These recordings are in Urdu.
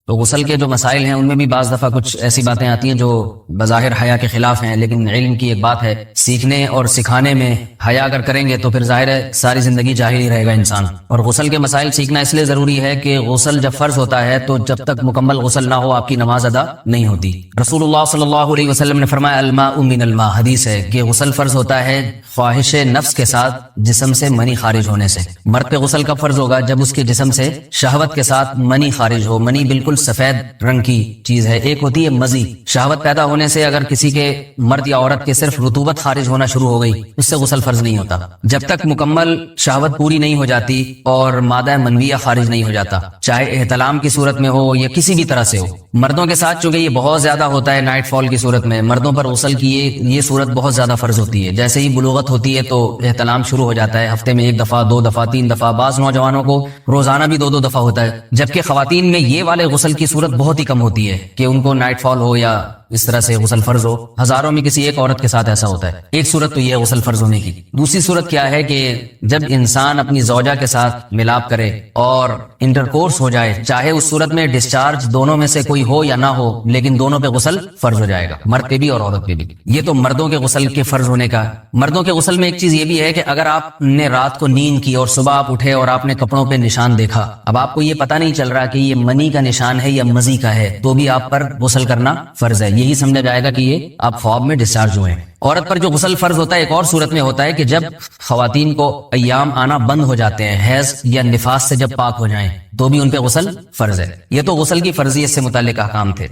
تو غسل کے جو مسائل ہیں ان میں بھی بعض دفعہ کچھ ایسی باتیں آتی ہیں جو بظاہر حیا کے خلاف ہیں، لیکن علم کی ایک بات ہے، سیکھنے اور سکھانے میں حیا اگر کریں گے تو پھر ظاہر ہے ساری زندگی جاہل ہی رہے گا انسان۔ اور غسل کے مسائل سیکھنا اس لیے ضروری ہے کہ غسل جب فرض ہوتا ہے تو جب تک مکمل غسل نہ ہو آپ کی نماز ادا نہیں ہوتی۔ رسول اللہ صلی اللہ علیہ وسلم نے فرمایا الماء من الماء، حدیث ہے کہ غسل فرض ہوتا ہے خواہش نفس کے ساتھ جسم سے منی خارج ہونے سے۔ مرد پہ غسل کب فرض ہوگا؟ جب اس کے جسم سے شہوت کے ساتھ منی خارج ہو۔ منی بالکل سفید رنگ کی چیز ہے، ایک ہوتی ہے مزی، شہوت پیدا ہونے سے اگر کسی کے مرد یا عورت کے صرف رطوبت خارج ہونا شروع ہو گئی اس سے غسل فرض نہیں ہوتا جب تک مکمل شہوت پوری نہیں ہو جاتی اور مادہ منویہ خارج نہیں ہو جاتا، چاہے احتلام کی صورت میں ہو یا کسی بھی طرح سے ہو۔ مردوں کے ساتھ چونکہ یہ بہت زیادہ ہوتا ہے نائٹ فال کی صورت میں، مردوں پر غسل کی یہ صورت بہت زیادہ فرض ہوتی ہے۔ جیسے ہی بلوغت ہوتی ہے تو احتلام شروع ہو جاتا ہے، ہفتے میں 1 دفعہ 2 دفعہ 3 دفعہ، بعض نوجوانوں کو روزانہ بھی 2 دفعہ ہوتا ہے، جبکہ خواتین میں یہ والے غسل کی صورت بہت ہی کم ہوتی ہے کہ ان کو نائٹ فال ہو یا اس طرح سے غسل فرض ہو۔ ہزاروں میں کسی ایک عورت کے ساتھ ایسا ہوتا ہے۔ ایک صورت تو یہ ہے غسل فرض ہونے کی۔ دوسری صورت کیا ہے کہ جب انسان اپنی زوجہ کے ساتھ ملاپ کرے اور انٹرکورس ہو جائے، چاہے اس صورت میں ڈسچارج دونوں میں سے کوئی ہو یا نہ ہو، لیکن دونوں پہ غسل فرض ہو جائے گا، مرد پہ بھی اور عورت پہ بھی۔ یہ تو مردوں کے غسل کے فرض ہونے کا۔ مردوں کے غسل میں ایک چیز یہ بھی ہے کہ اگر آپ نے رات کو نیند کی اور صبح آپ اٹھے اور آپ نے کپڑوں پہ نشان دیکھا، اب آپ کو یہ پتہ نہیں چل رہا کہ یہ منی کا نشان ہے یا مزی کا ہے، تو بھی آپ پر غسل کرنا فرض ہے۔ یہی سمجھا جائے گا کہ یہ آپ خواب میں ڈسچارج ہوئے ہیں۔ عورت پر جو غسل فرض ہوتا ہے ایک اور صورت میں ہوتا ہے کہ جب خواتین کو ایام آنا بند ہو جاتے ہیں، حیض یا نفاس سے جب پاک ہو جائیں تو بھی ان پہ غسل فرض ہے۔ یہ تو غسل کی فرضیت سے متعلق احکام تھے۔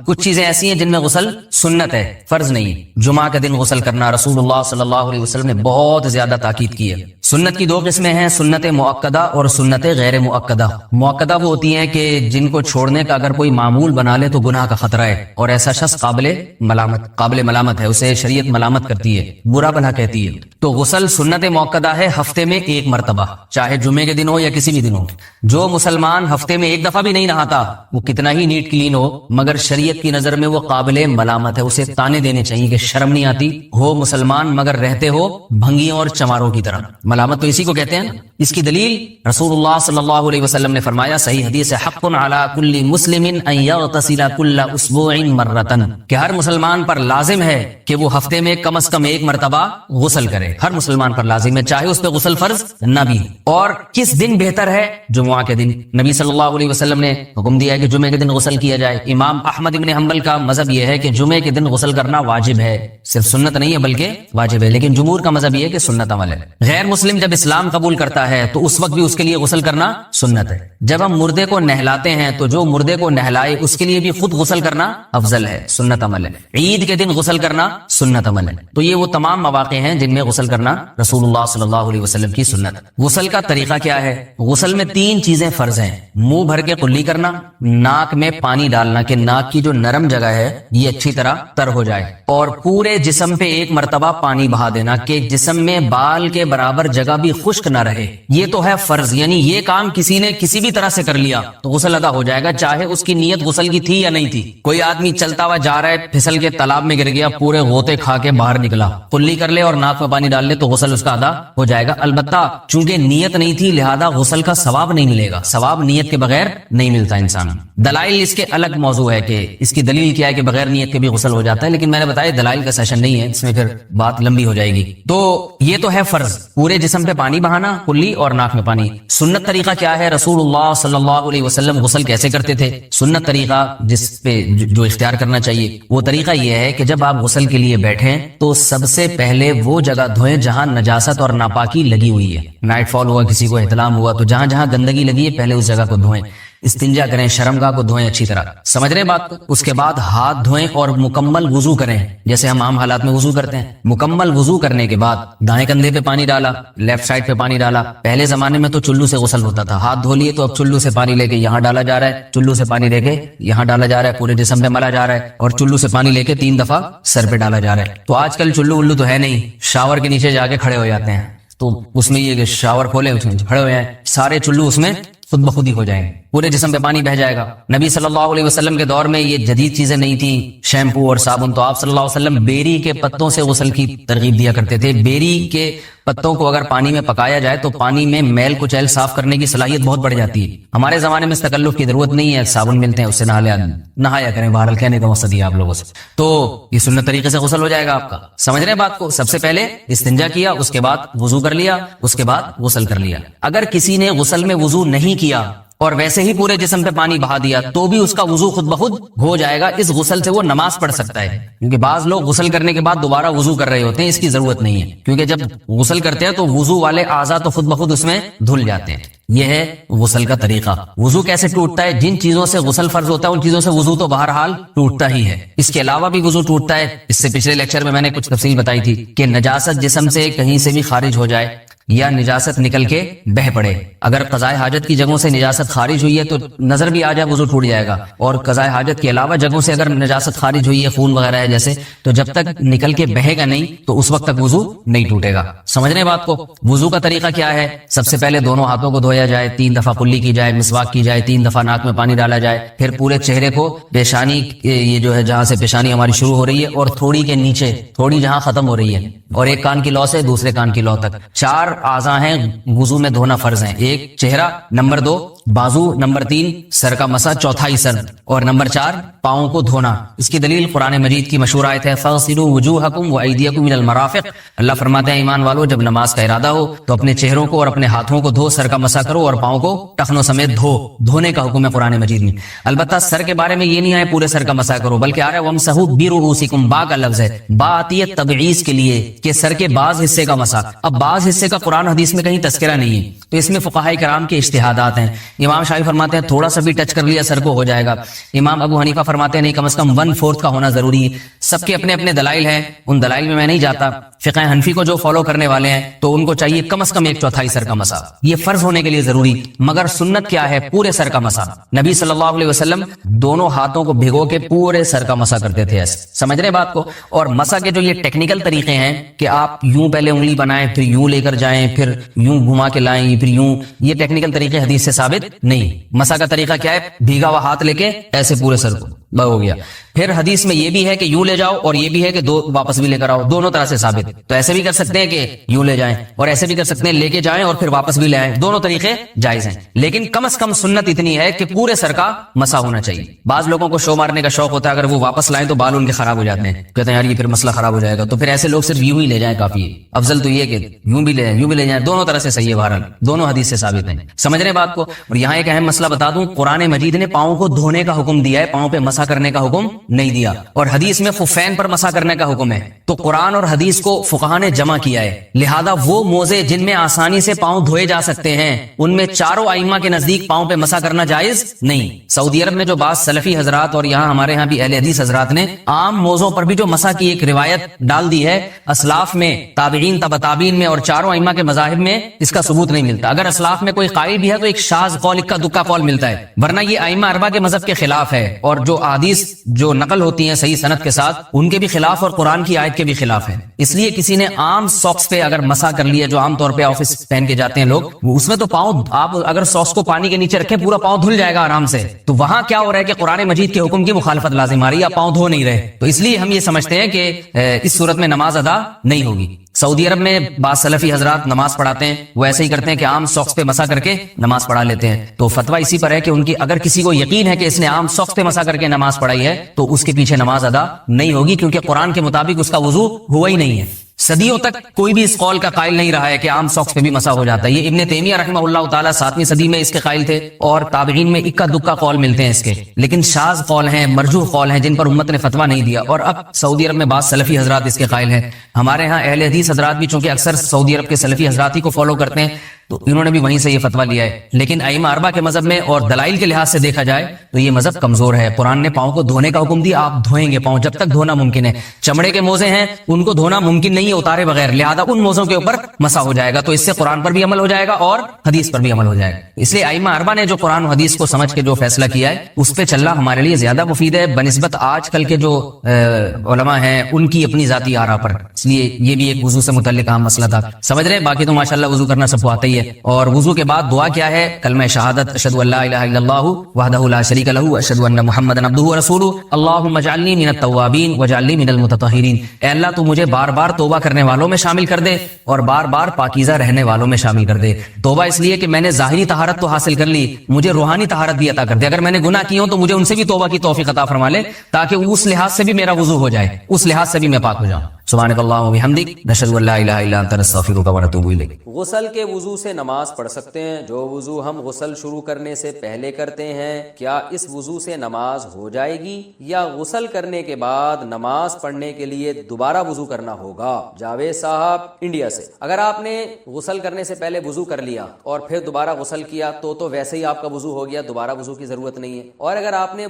کچھ چیزیں ایسی ہیں جن میں غسل سنت ہے، فرض نہیں۔ جمعہ کے دن غسل کرنا رسول اللہ صلی اللہ علیہ وسلم نے بہت زیادہ تاکید کی ہے۔ سنت کی 2 قسمیں ہیں، سنت مؤکدہ اور سنت غیر مؤکدہ۔ مؤکدہ وہ ہوتی ہیں کہ جن کو چھوڑنے کا اگر کوئی معمول بنا لے تو گناہ کا خطرہ ہے اور ایسا شخص قابل ملامت ہے، اسے شریعت ملامت کرتی ہے، برا بھلا کہتی ہے۔ تو غسل سنت مؤکدہ ہے، ہفتے میں 1 مرتبہ، چاہے جمعے کے دن ہو یا کسی بھی دن ہو۔ جو مسلمان ہفتے میں 1 دفعہ بھی نہیں نہاتا وہ کتنا ہی نیٹ کلین ہو مگر شریعت کی نظر میں وہ قابل ملامت ہے، اسے تانے دینے چاہیے کہ شرم نہیں آتی ہو مسلمان مگر رہتے ہو بھنگیوں اور چماروں کی طرح۔ ملامت تو اسی کو کہتے ہیں۔ اس کی دلیل رسول اللہ صلی اللہ علیہ وسلم نے فرمایا، صحیح حدیث ہے، حق علی کل مسلم ان یغتسل کل اسبوع مرۃ، کہ ہر مسلمان پر لازم ہے کہ وہ ہفتے میں کم از کم 1 مرتبہ غسل کرے۔ ہر مسلمان پر لازم ہے، چاہے اس پہ غسل فرض نہ بھی۔ اور کس دن بہتر ہے؟ جمعہ کے دن۔ نبی صلی اللہ علیہ وسلم نے حکم دیا ہے کہ جمعے کے دن غسل کیا جائے۔ امام احمد ابن حنبل کا مذہب یہ ہے کہ جمعے کے دن غسل کرنا واجب ہے، صرف سنت نہیں ہے بلکہ واجب ہے، لیکن جمہور کا مذہب یہ ہے کہ سنت عمل ہے۔ غیر مسلم جب اسلام قبول کرتا ہے تو اس وقت بھی اس کے لیے غسل کرنا سنت ہے۔ جب ہم مردے کو نہلاتے ہیں تو جو مردے کو نہلائے اس کے لیے بھی خود غسل کرنا افضل ہے، سنت عمل ہے۔ عید کے دن غسل کرنا سنت عمل ہے۔ تو یہ وہ تمام مواقع ہیں جن میں غسل کرنا رسول اللہ صلی اللہ علیہ وسلم کی سنت۔ غسل کا طریقہ کیا ہے؟ غسل میں 3 چیزیں فرض ہیں، منہ بھر کے قلی کرنا، ناک میں پانی ڈالنا کہ ناک کی جو نرم جگہ ہے یہ اچھی طرح تر ہو جائے، اور پورے جسم پہ 1 مرتبہ پانی بہا دینا کہ جسم میں بال کے برابر جگہ بھی خشک نہ رہے۔ یہ تو ہے فرض، یعنی یہ کام کسی نے کسی بھی طرح سے کر لیا تو غسل ادا ہو جائے گا، چاہے اس کی نیت غسل کی تھی یا نہیں تھی۔ کوئی آدمی چلتا ہوا جا رہا ہے، پھسل کے تالاب میں گر گیا، پورے غوطے کھا کے باہر نکلا، قلی کر لے اور ناک میں پانی ڈال لے تو غسل اس کا ادا ہو جائے گا۔ البتہ چونکہ نیت نہیں تھی لہذا غسل کا ثواب نہیں ملے گا، ثواب نیت کے بغیر نہیں ملتا انسان۔ دلائل اس کے الگ موضوع ہے کہ اس کی دلیل کیا ہے کہ بغیر نیت کے بھی غسل ہو جاتا ہے، لیکن میں نے بتایا دلائل کا سیشن نہیں ہے، اس میں پھر بات لمبی ہو جائے گی۔ تو یہ تو ہے فرض، پورے جسم پہ پانی بہانا، قلی اور ناک میں پانی۔ سنت طریقہ کیا ہے؟ رسول اللہ صلی اللہ علیہ وسلم غسل کیسے کرتے تھے؟ سنت طریقہ جس پہ جو اختیار کرنا چاہیے وہ طریقہ یہ ہے کہ جب آپ غسل کے لیے بیٹھیں تو سب سے پہلے وہ جگہ دھوئیں جہاں نجاست اور ناپاکی لگی ہوئی ہے۔ نائٹ فال ہوا، کسی کو احتلام ہوا تو جہاں جہاں گندگی لگی ہے پہلے اس جگہ کو دھوئیں، استنجا کریں، شرمگاہ کو دھوئیں اچھی طرح، سمجھ رہے بات کو؟ اس کے بعد ہاتھ دھوئیں اور مکمل وضو کریں جیسے ہم عام حالات میں وضو کرتے ہیں۔ مکمل وضو کرنے کے بعد دائیں کندھے پہ پانی ڈالا، لیفٹ سائڈ پہ پانی ڈالا۔ پہلے زمانے میں تو چلو سے غسل ہوتا تھا، ہاتھ دھو لیے تو اب چلو سے پانی لے کے یہاں ڈالا جا رہا ہے، چلو سے پانی لے کے یہاں ڈالا جا رہا ہے، پورے جسم پہ ملا جا رہا ہے، اور چلو سے پانی لے کے 3 دفعہ سر پہ ڈالا جا رہا ہے۔ تو آج کل چلو تو ہے نہیں، شاور کے نیچے جا کے کھڑے ہو جاتے ہیں، تو اس میں یہ کہ شاور کھولے اس میں کھڑے ہوئے ہیں، سارے چلو اس میں خود بخود ہی ہو جائیں گے، پورے جسم پہ پانی بہ جائے گا۔ نبی صلی اللہ علیہ وسلم کے دور میں یہ جدید چیزیں نہیں تھیں، شیمپو اور صابن، تو آپ صلی اللہ علیہ وسلم بیری کے پتوں سے غسل کی ترغیب دیا کرتے تھے۔ بیری کے پتوں کو اگر پانی میں پکایا جائے تو پانی میں میل کچیل صاف کرنے کی صلاحیت بہت بڑھ جاتی ہے. ہمارے زمانے میں اس تکلف کی ضرورت نہیں ہے, صابن ملتے ہیں اس سے نہایا کریں. بہرحال کہنے کا مقصد یہ آپ لوگوں سے, تو یہ سنت طریقے سے غسل ہو جائے گا آپ کا. سمجھ رہے ہیں بات کو؟ سب سے پہلے استنجا کیا, اس کے بعد وضو کر لیا, اس کے بعد غسل کر لیا. اگر کسی نے غسل میں وضو نہیں کیا اور ویسے ہی پورے جسم پہ پانی بہا دیا تو بھی اس کا وضو خود بخود ہو جائے گا. اس غسل سے وہ نماز پڑھ سکتا ہے, کیونکہ بعض لوگ غسل کرنے کے بعد دوبارہ وضو کر رہے ہوتے ہیں. اس کی ضرورت نہیں ہے, کیونکہ جب غسل کرتے ہیں تو وضو والے اعضاء تو خود بخود اس میں دھل جاتے ہیں. یہ ہے غسل کا طریقہ. وضو کیسے ٹوٹتا ہے؟ جن چیزوں سے غسل فرض ہوتا ہے ان چیزوں سے وضو تو بہرحال ٹوٹتا ہی ہے. اس کے علاوہ بھی وضو ٹوٹتا ہے. اس سے پچھلے لیکچر میں نے کچھ تفصیل بتائی تھی کہ نجاست جسم سے کہیں سے بھی خارج ہو جائے یا نجاست نکل کے بہ پڑے, اگر قضاء حاجت کی جگہوں سے نجاست خارج ہوئی ہے تو نظر بھی آ جائے وضو ٹوٹ جائے گا, اور قضاء حاجت کے علاوہ جگہوں سے اگر نجاست خارج ہوئی ہے, خون وغیرہ ہے جیسے, تو جب تک نکل کے بہے گا نہیں تو اس وقت تک وضو نہیں ٹوٹے گا. سمجھ رہے ہیں بات کو؟ وضو کا طریقہ کیا ہے؟ سب سے پہلے دونوں ہاتھوں کو دھویا جائے, 3 دفعہ کلی کی جائے, مسواک کی جائے, 3 دفعہ ناک میں پانی ڈالا جائے, پھر پورے چہرے کو پیشانی, یہ جو ہے جہاں سے پیشانی ہماری شروع ہو رہی ہے اور تھوڑی کے نیچے, تھوڑی جہاں ختم ہو رہی ہے, اور ایک کان کی لو سے دوسرے کان کی لو تک 4 اعضاء ہیں وضو میں دھونا فرض ہیں. 1 چہرہ, نمبر 2 بازو, نمبر 3 سر کا مسا, چوتھائی سر, اور نمبر 4 پاؤں کو دھونا. اس کی دلیل قرآن مجید کی مشہور آیت ہے فاغسلوا وجوہکم وایدیکم الی المرافق. اللہ فرماتے ہیں ایمان والو جب نماز کا ارادہ ہو تو اپنے چہروں کو اور اپنے ہاتھوں کو دھو, سر کا مسا کرو اور پاؤں کو ٹخنوں سمیت دھو. دھونے کا حکم ہے قرآن مجید میں. البتہ سر کے بارے میں یہ نہیں ہے پورے سر کا مسا کرو, بلکہ آ رہا ہے وامسحوا برؤوسکم. با کا لفظ ہے, با آتی ہے تبعیض کے لیے کہ سر کے بعض حصے کا مسا. اب بعض حصے کا قرآن حدیث میں کہیں تذکرہ نہیں ہے, تو اس میں فقہاء کرام کے اجتہادات ہیں. امام شافعی فرماتے ہیں تھوڑا سا بھی ٹچ کر لیا سر کو ہو جائے گا. امام ابو حنیفہ فرماتے ہیں نہیں, کم از کم 1/4 کا ہونا ضروری ہے. سب کے اپنے اپنے دلائل ہیں, ان دلائل میں نہیں جاتا. فقہ حنفی کو جو فالو کرنے والے ہیں تو ان کو چاہیے کم از کم 1/4 سر کا مسا, یہ فرض ہونے کے لیے ضروری. مگر سنت کیا ہے؟ پورے سر کا مسا. نبی صلی اللہ علیہ وسلم دونوں ہاتھوں کو بھگو کے پورے سر کا مسا کرتے تھے. ایسے سمجھ رہے بات کو؟ اور مسا کے جو یہ ٹیکنیکل طریقے ہیں کہ آپ یوں پہلے انگلی بنائیں, پھر یوں لے کر جائیں, پھر یوں گھما کے لائیں, پھر یوں, یہ ٹیکنیکل طریقے حدیث سے ثابت نہیں. مسا کا طریقہ کیا ہے؟ بھیگا ہوا ہاتھ لے کے ایسے پورے سر کو ہو گیا. پھر حدیث میں یہ بھی ہے کہ یوں لے جاؤ اور یہ بھی ہے کہ دو واپس بھی لے کر آؤ, دونوں طرح سے ثابت. تو ایسے بھی کر سکتے ہیں کہ یوں لے جائیں, اور ایسے بھی کر سکتے ہیں لے کے جائیں اور پھر واپس بھی لے آئیں. دونوں طریقے جائز ہیں, لیکن کم از کم سنت اتنی ہے کہ پورے سر کا مسا ہونا چاہیے. بعض لوگوں کو شو مارنے کا شوق ہوتا ہے, اگر وہ واپس لائیں تو بال ان کے خراب ہو جاتے ہیں, کہتے ہیں یار یہ پھر مسئلہ خراب ہو جائے گا, تو پھر ایسے لوگ صرف یوں ہی لے جائیں کافی ہے. افضل تو یہ کہ یوں بھی لے جائیں, یوں بھی لے جائیں, دونوں طرح سے صحیح ہے. بہرحال دونوں حدیث سے ثابت ہیں. سمجھ رہے بات کو؟ اور یہاں ایک اہم مسئلہ بتا دوں, قرآن مجید نے پاؤں کو دھونے کا حکم دیا ہے, پاؤں پہ مسا کرنے کا حکم نہیں دیا. اور حدیث میں خفین پر مسا کرنے کا حکم ہے. تو قرآن اور حدیث کو فقہاء نے جمع کیا ہے, لہذا وہ موزے جن میں آسانی سے پاؤں دھوئے جا سکتے ہیں ان میں چاروں ائمہ کے نزدیک پاؤں پہ مسا کرنا جائز نہیں. سعودی عرب میں جو بعض سلفی حضرات اور یہاں ہمارے ہاں بھی اہل حدیث حضرات نے عام موزوں پر بھی جو مسا کی ایک روایت ڈال دی ہے, اسلاف میں, تابعین, تبع تابعین میں اور چاروں ائمہ کے مذاہب میں اس کا ثبوت نہیں ملتا. اگر اسلاف میں کوئی قائل بھی ہے تو ایک شاذ قول, اکا دکا قول ملتا ہے, ورنہ یہ ائمہ اربعہ کے مذہب کے خلاف ہے. اور جو احادیث جو نقل ہوتی ہیں صحیح سند کے ساتھ ان کے بھی خلاف اور قرآن کی آیت کے بھی خلاف ہے. اس لیے کسی نے عام ساکس پہ اگر مسا کر لیا, جو عام طور پہ آفس پہن کے جاتے ہیں لوگ, اس میں تو پاؤں, آپ اگر ساکس کو پانی کے نیچے رکھیں پورا پاؤں دھل جائے گا آرام سے. تو وہاں کیا ہو رہا ہے کہ قرآن مجید کے حکم کی مخالفت لازم آ رہی ہے, آپ پاؤں دھو نہیں رہے. تو اس لیے ہم یہ سمجھتے ہیں کہ اس صورت میں نماز ادا نہیں ہوگی. سعودی عرب میں بعض سلفی حضرات نماز پڑھاتے ہیں, وہ ایسے ہی کرتے ہیں کہ عام ساکس پہ مسا کر کے نماز پڑھا لیتے ہیں. تو فتویٰ اسی پر ہے کہ ان کی اگر کسی کو یقین ہے کہ اس نے عام ساکس پہ مسا کر کے نماز پڑھائی ہے تو اس کے پیچھے نماز ادا نہیں ہوگی, کیونکہ قرآن کے مطابق اس کا وضو ہوا ہی نہیں ہے. صدیوں تک کوئی بھی اس قول کا قائل نہیں رہا ہے کہ عام ساکس پہ بھی مسا ہو جاتا ہے. یہ ابن تیمیہ رحمہ اللہ تعالیٰ 7ویں صدی میں اس کے قائل تھے, اور تابعین میں اکا دکا قول ملتے ہیں اس کے, لیکن شاذ قول ہیں, مرجوح قول ہیں, جن پر امت نے فتویٰ نہیں دیا. اور اب سعودی عرب میں بعض سلفی حضرات اس کے قائل ہیں. ہمارے ہاں اہل حدیث حضرات بھی چونکہ اکثر سعودی عرب کے سلفی حضرات ہی کو فالو کرتے ہیں تو انہوں نے بھی وہیں سے یہ فتویٰ لیا ہے. لیکن ائمہ اربعہ کے مذہب میں اور دلائل کے لحاظ سے دیکھا جائے تو یہ مذہب کمزور ہے. قرآن نے پاؤں کو دھونے کا حکم دیا, آپ دھوئیں گے پاؤں جب تک دھونا ممکن ہے. چمڑے کے موزے ہیں ان کو دھونا ممکن نہیں ہے اتارے بغیر, لہذا ان موزوں کے اوپر مسا ہو جائے گا. تو اس سے قرآن پر بھی عمل ہو جائے گا اور حدیث پر بھی عمل ہو جائے گا. اس لیے ائمہ اربعہ نے جو قرآن و حدیث کو سمجھ کے جو فیصلہ کیا ہے اس پہ چلنا ہمارے لیے زیادہ مفید ہے بنسبت آج کل کے جو علماء ہیں ان کی اپنی ذاتی آراء پر. اس لیے یہ بھی ایک وضو سے متعلق اہم مسئلہ تھا. سمجھ رہے ہیں؟ باقی تو ماشاءاللہ وضو کرنا سب کو آتا ہی ہے. ہے. اور وضو کے بعد دعا کیا ہے؟ کلمہ شہادت اشہد ان لا الہ الا اللہ وحدہ لا شریک لہ اشہد ان محمدا عبدہ ورسولہ اللہم اجعلنی من التوابین واجعلنی من المتطہرین. اے اللہ تو مجھے بار بار توبہ کرنے والوں میں شامل کر دے اور بار بار پاکیزہ رہنے والوں میں شامل کر دے. توبہ اس لیے کہ میں نے ظاہری طہارت تو حاصل کر لی, مجھے روحانی طہارت بھی عطا کر دے. اگر میں نے گناہ کیے ہوں تو مجھے ان سے بھی توبہ کی توفیق عطا فرما لے, تاکہ اس لحاظ سے بھی میرا وضو ہو جائے, اس لحاظ سے بھی میں پاک ہو جاؤں. سبحانک اللہم و بحمدک نشہد ان لا الہ الا انت نستغفرک و نتوب الیک. غسل کے وضو سے نماز پڑھ سکتے ہیں. جو وضو ہم غسل شروع کرنے سے پہلے کرتے ہیں, کیا اس وضو سے نماز ہو جائے گی یا غسل کرنے کے بعد نماز پڑھنے کے لیے دوبارہ وضو کرنا ہوگا؟ جاوید صاحب انڈیا سے. اگر آپ نے غسل کرنے سے پہلے وضو کر لیا اور پھر دوبارہ غسل کیا تو ویسے ہی آپ کا وضو ہو گیا, دوبارہ وضو کی ضرورت نہیں ہے. اور اگر آپ نے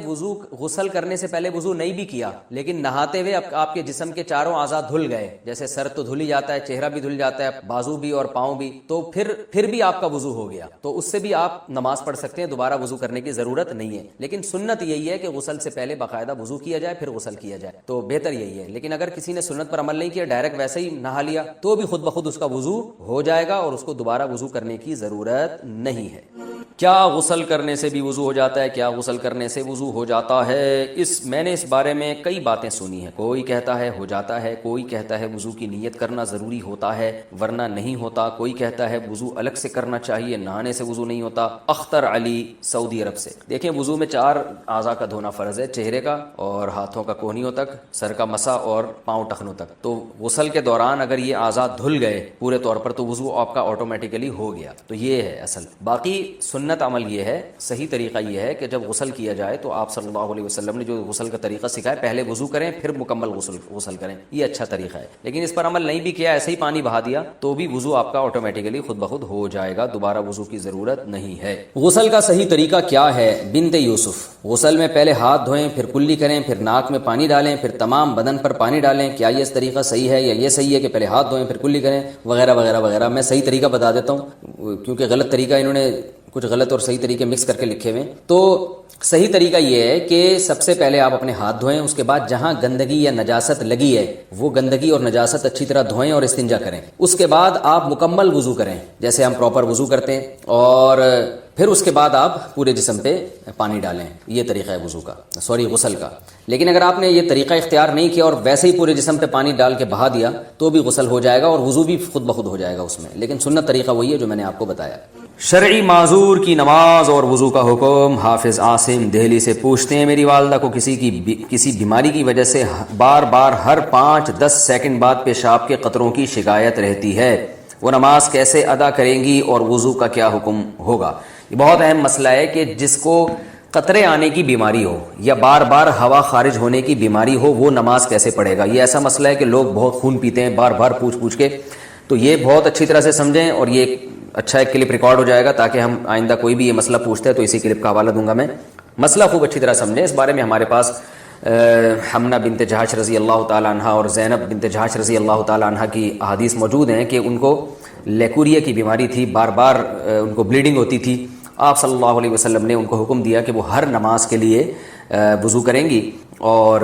غسل کرنے سے پہلے وضو نہیں بھی کیا لیکن نہاتے ہوئے آپ کے جسم کے چاروں اعضاء دھل گئے, جیسے سر تو دھل ہی جاتا ہے, چہرہ بھی دھل جاتا ہے, بازو بھی اور پاؤں بھی, تو پھر بھی آپ کا وضو ہو گیا, تو اس سے بھی آپ نماز پڑھ سکتے ہیں, دوبارہ وضو کرنے کی ضرورت نہیں ہے. لیکن سنت یہی ہے کہ غسل سے پہلے باقاعدہ وضو کیا جائے پھر غسل کیا جائے, تو بہتر یہی ہے. لیکن اگر کسی نے سنت پر عمل نہیں کیا, ڈائریکٹ ویسے ہی نہا لیا, تو بھی خود بخود اس کا وضو ہو جائے گا اور اس کو دوبارہ وضو کرنے کی ضرورت نہیں ہے. کیا غسل کرنے سے بھی وضو ہو جاتا ہے؟ کیا غسل کرنے سے وضو ہو جاتا ہے؟ میں نے اس بارے میں کئی باتیں سنی ہیں. کوئی کہتا ہے ہو جاتا ہے, کوئی کہتا ہے وضو کی نیت کرنا ضروری ہوتا ہے ورنہ نہیں ہوتا, کوئی کہتا ہے وضو الگ سے کرنا چاہیے, نہانے سے وضو نہیں ہوتا. اختر علی سعودی عرب سے. دیکھیں, وضو میں 4 اعضاء کا دھونا فرض ہے, چہرے کا اور ہاتھوں کا کوہنیوں تک, سر کا مسا اور پاؤں ٹخنوں تک. تو غسل کے دوران اگر یہ اعضاء دھل گئے پورے طور پر تو وضو آپ کا آٹومیٹیکلی ہو گیا. تو یہ ہے اصل. باقی سنت عمل یہ ہے, صحیح طریقہ یہ ہے کہ جب غسل کیا جائے تو آپ صلی اللہ علیہ وسلم نے جو غسل کا طریقہ سکھایا, پہلے وضو کریں پھر مکمل غسل کریں, یہ اچھا طریقہ ہے. لیکن اس پر عمل نہیں بھی کیا, ایسے ہی پانی بہا دیا, تو بھی وضو آپ کا آٹومیٹیکلی خود بخود ہو جائے گا, دوبارہ وضو کی ضرورت نہیں ہے. غسل کا صحیح طریقہ کیا ہے؟ بنت یوسف. غسل میں پہلے ہاتھ دھوئیں, پھر کلی کریں, پھر ناک میں پانی ڈالیں, پھر تمام بدن پر پانی ڈالیں. کیا یہ طریقہ صحیح ہے یا یہ صحیح ہے کہ پہلے ہاتھ دھوئیں پھر کلی کریں وغیرہ وغیرہ وغیرہ؟ میں صحیح طریقہ بتا دیتا ہوں, کیونکہ غلط طریقہ انہوں نے کچھ غلط اور صحیح طریقے مکس کر کے لکھے ہوئے. تو صحیح طریقہ یہ ہے کہ سب سے پہلے آپ اپنے ہاتھ دھوئیں, اس کے بعد جہاں گندگی یا نجاست لگی ہے وہ گندگی اور نجاست اچھی طرح دھوئیں اور استنجا کریں. اس کے بعد آپ مکمل وضو کریں جیسے ہم پراپر وضو کرتے ہیں, اور پھر اس کے بعد آپ پورے جسم پہ پانی ڈالیں. یہ طریقہ ہے وضو کا, غسل کا. لیکن اگر آپ نے یہ طریقہ اختیار نہیں کیا اور ویسے ہی پورے جسم پہ پانی ڈال کے بہا دیا تو بھی غسل ہو جائے گا اور وضو بھی خود بخود ہو جائے گا اس میں. لیکن سنت طریقہ وہی ہے جو میں نے آپ کو بتایا. شرعی معذور کی نماز اور وضو کا حکم. حافظ عاصم دہلی سے پوچھتے ہیں, میری والدہ کو کسی بیماری کی وجہ سے بار بار ہر 5-10 سیکنڈ بعد پیشاب کے قطروں کی شکایت رہتی ہے, وہ نماز کیسے ادا کریں گی اور وضو کا کیا حکم ہوگا؟ یہ بہت اہم مسئلہ ہے کہ جس کو قطرے آنے کی بیماری ہو یا بار بار ہوا خارج ہونے کی بیماری ہو, وہ نماز کیسے پڑھے گا؟ یہ ایسا مسئلہ ہے کہ لوگ بہت خون پیتے ہیں بار بار پوچھ کے, تو یہ بہت اچھی طرح سے سمجھیں, اور یہ اچھا ایک کلپ ریکارڈ ہو جائے گا تاکہ ہم آئندہ کوئی بھی یہ مسئلہ پوچھتے ہیں تو اسی کلپ کا حوالہ دوں گا میں. مسئلہ خوب اچھی طرح سمجھیں. اس بارے میں ہمارے پاس حمنہ بنت جہش رضی اللہ تعالیٰ عنہ اور زینب بنت جہش رضی اللہ تعالیٰ عنہ کی احادیث موجود ہیں کہ ان کو لیکوریا کی بیماری تھی, بار بار ان کو بلیڈنگ ہوتی تھی. آپ صلی اللہ علیہ وسلم نے ان کو حکم دیا کہ وہ ہر نماز کے لیے وضو کریں گی اور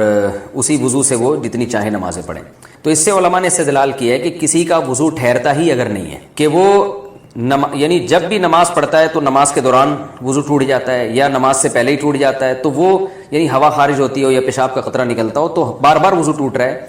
اسی وضو سے وہ جتنی چاہیں نمازیں پڑھیں. تو اس سے علماء نے استدلال کیا ہے کہ کسی کا وضو ٹھہرتا ہی اگر نہیں ہے کہ وہ یعنی جب بھی نماز پڑھتا ہے تو نماز کے دوران وضو ٹوٹ جاتا ہے یا نماز سے پہلے ہی ٹوٹ جاتا ہے, تو وہ یعنی ہوا خارج ہوتی ہو یا پیشاب کا قطرہ نکلتا ہو تو بار بار وضو ٹوٹ رہا ہے,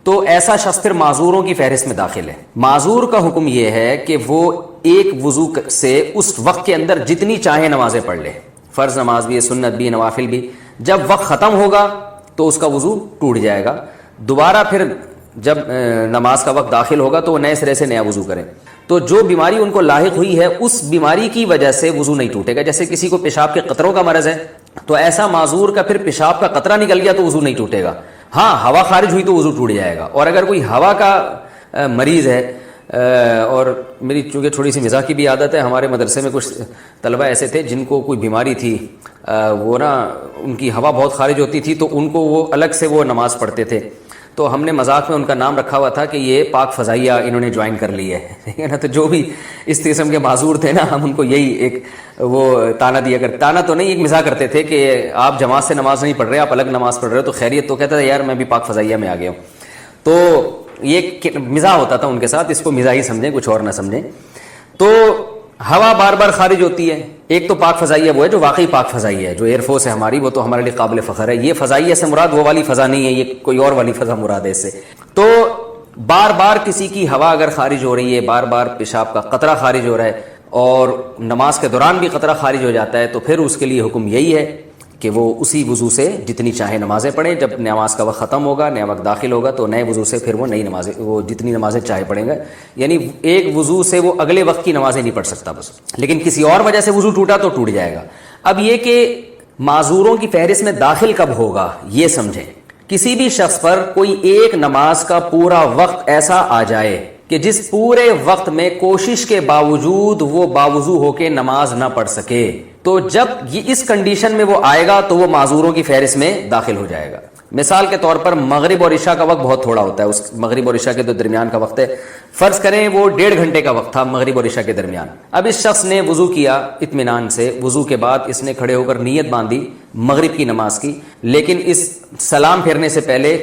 تو ایسا شخص پھر معذوروں کی فہرست میں داخل ہے. معذور کا حکم یہ ہے کہ وہ ایک وضو سے اس وقت کے اندر جتنی چاہے نمازیں پڑھ لے, فرض نماز بھی, سنت بھی, نوافل بھی. جب وقت ختم ہوگا تو اس کا وضو ٹوٹ جائے گا. دوبارہ پھر جب نماز کا وقت داخل ہوگا تو وہ نئے سرے سے نیا وضو کریں. تو جو بیماری ان کو لاحق ہوئی ہے اس بیماری کی وجہ سے وضو نہیں ٹوٹے گا. جیسے کسی کو پیشاب کے قطروں کا مرض ہے تو ایسا معذور کا پھر پیشاب کا قطرہ نکل گیا تو وضو نہیں ٹوٹے گا. ہاں, ہوا خارج ہوئی تو وضو ٹوٹ جائے گا. اور اگر کوئی ہوا کا مریض ہے, اور میری چونکہ تھوڑی سی مزاح کی بھی عادت ہے, ہمارے مدرسے میں کچھ طلبہ ایسے تھے جن کو کوئی بیماری تھی, وہ نا ان کی ہوا بہت خارج ہوتی تھی تو ان کو وہ الگ سے وہ نماز پڑھتے تھے. تو ہم نے مذاق میں ان کا نام رکھا ہوا تھا کہ یہ پاک فضائیہ انہوں نے جوائن کر لی ہے, ٹھیک ہے نا. تو جو بھی اس قسم کے معذور تھے نا, ہم ان کو یہی ایک وہ تانا دیا کرتے, تانا تو نہیں, ایک مزاح کرتے تھے کہ آپ جماعت سے نماز نہیں پڑھ رہے, آپ الگ نماز پڑھ رہے ہو, تو خیریت؟ تو کہتا تھا یار میں بھی پاک فضائیہ میں آ گیا ہوں. تو یہ مزاح ہوتا تھا ان کے ساتھ, اس کو مزاح ہی سمجھیں, کچھ اور نہ سمجھیں. تو ہوا بار بار خارج ہوتی ہے. ایک تو پاک فضائیہ وہ ہے جو واقعی پاک فضائیہ ہے, جو ایئر فورس ہے ہماری, وہ تو ہمارے لیے قابل فخر ہے. یہ فضائیہ سے مراد وہ والی فضا نہیں ہے, یہ کوئی اور والی فضا مراد ہے اس سے. تو بار بار کسی کی ہوا اگر خارج ہو رہی ہے, بار بار پیشاب کا قطرہ خارج ہو رہا ہے اور نماز کے دوران بھی قطرہ خارج ہو جاتا ہے, تو پھر اس کے لیے حکم یہی ہے کہ وہ اسی وضو سے جتنی چاہے نمازیں پڑھیں. جب نماز کا وقت ختم ہوگا, نیا وقت داخل ہوگا, تو نئے وضو سے پھر وہ نئی نمازیں, وہ جتنی نمازیں چاہے پڑھیں گا. یعنی ایک وضو سے وہ اگلے وقت کی نمازیں نہیں پڑھ سکتا بس, لیکن کسی اور وجہ سے وضو ٹوٹا تو ٹوٹ جائے گا. اب یہ کہ معذوروں کی فہرست میں داخل کب ہوگا یہ سمجھیں. کسی بھی شخص پر کوئی ایک نماز کا پورا وقت ایسا آ جائے کہ جس پورے وقت میں کوشش کے باوجود وہ باوضو ہو کے نماز نہ پڑھ سکے, تو جب یہ اس کنڈیشن میں وہ آئے گا تو وہ معذوروں کی فہرست میں داخل ہو جائے گا. مثال کے طور پر مغرب اور عشاء کا وقت بہت تھوڑا ہوتا ہے, اس مغرب اور عشاء کے درمیان کا وقت ہے, فرض کریں وہ 1.5 گھنٹے کا وقت تھا مغرب اور عشاء کے درمیان. اب اس شخص نے وضو کیا اطمینان سے, وضو کے بعد اس نے کھڑے ہو کر نیت باندھی مغرب کی نماز کی, لیکن اس سلام پھیرنے سے پہلے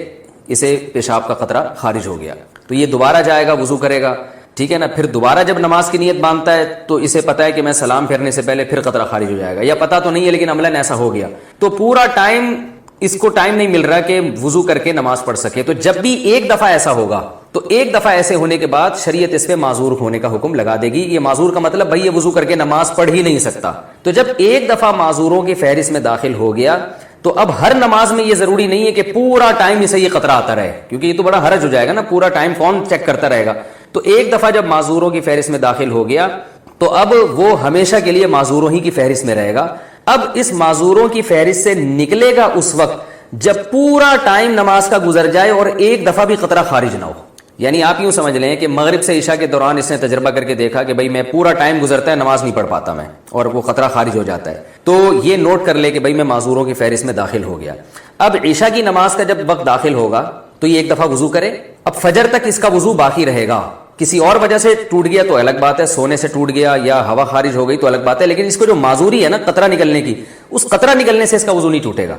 اسے پیشاب کا قطرہ خارج ہو گیا, تو یہ دوبارہ جائے گا, وضو کرے گا, ٹھیک ہے نا. پھر دوبارہ جب نماز کی نیت باندھتا ہے تو اسے پتا ہے کہ میں سلام پھیرنے سے پہلے پھر قطرہ خارج ہو جائے گا, یا پتا تو نہیں ہے لیکن عملاً ایسا ہو گیا, تو پورا ٹائم اس کو ٹائم نہیں مل رہا کہ وضو کر کے نماز پڑھ سکے. تو جب بھی ایک دفعہ ایسا ہوگا تو ایک دفعہ ایسے ہونے کے بعد شریعت اس پہ معذور ہونے کا حکم لگا دے گی. یہ معذور کا مطلب بھائی یہ وضو کر کے نماز پڑھ ہی نہیں سکتا. تو جب ایک دفعہ معذوروں کی فہرست میں داخل ہو گیا تو اب ہر نماز میں یہ ضروری نہیں ہے کہ پورا ٹائم اسے یہ قطرہ آتا رہے, کیونکہ یہ تو بڑا حرج ہو جائے گا نا, پورا ٹائم کون چیک کرتا رہے گا. تو ایک دفعہ جب معذوروں کی فہرست میں داخل ہو گیا تو اب وہ ہمیشہ کے لیے معذوروں ہی کی فہرست میں رہے گا. اب اس معذوروں کی فہرست سے نکلے گا اس وقت جب پورا ٹائم نماز کا گزر جائے اور ایک دفعہ بھی قطرہ خارج نہ ہو. یعنی آپ یوں سمجھ لیں کہ مغرب سے عشاء کے دوران اس نے تجربہ کر کے دیکھا کہ بھائی میں پورا ٹائم گزرتا ہے نماز نہیں پڑھ پاتا میں, اور وہ قطرہ خارج ہو جاتا ہے, تو یہ نوٹ کر لے کہ بھائی میں معذوروں کی فہرست میں داخل ہو گیا. اب عشاء کی نماز کا جب وقت داخل ہوگا تو یہ ایک دفعہ وضو کرے. اب فجر تک اس کا وضو باقی رہے گا. کسی اور وجہ سے ٹوٹ گیا تو الگ بات ہے, سونے سے ٹوٹ گیا یا ہوا خارج ہو گئی تو الگ بات ہے, لیکن اس کو جو معذوری ہے نا قطرہ نکلنے کی, اس قطرہ نکلنے سے اس کا وضو نہیں ٹوٹے گا.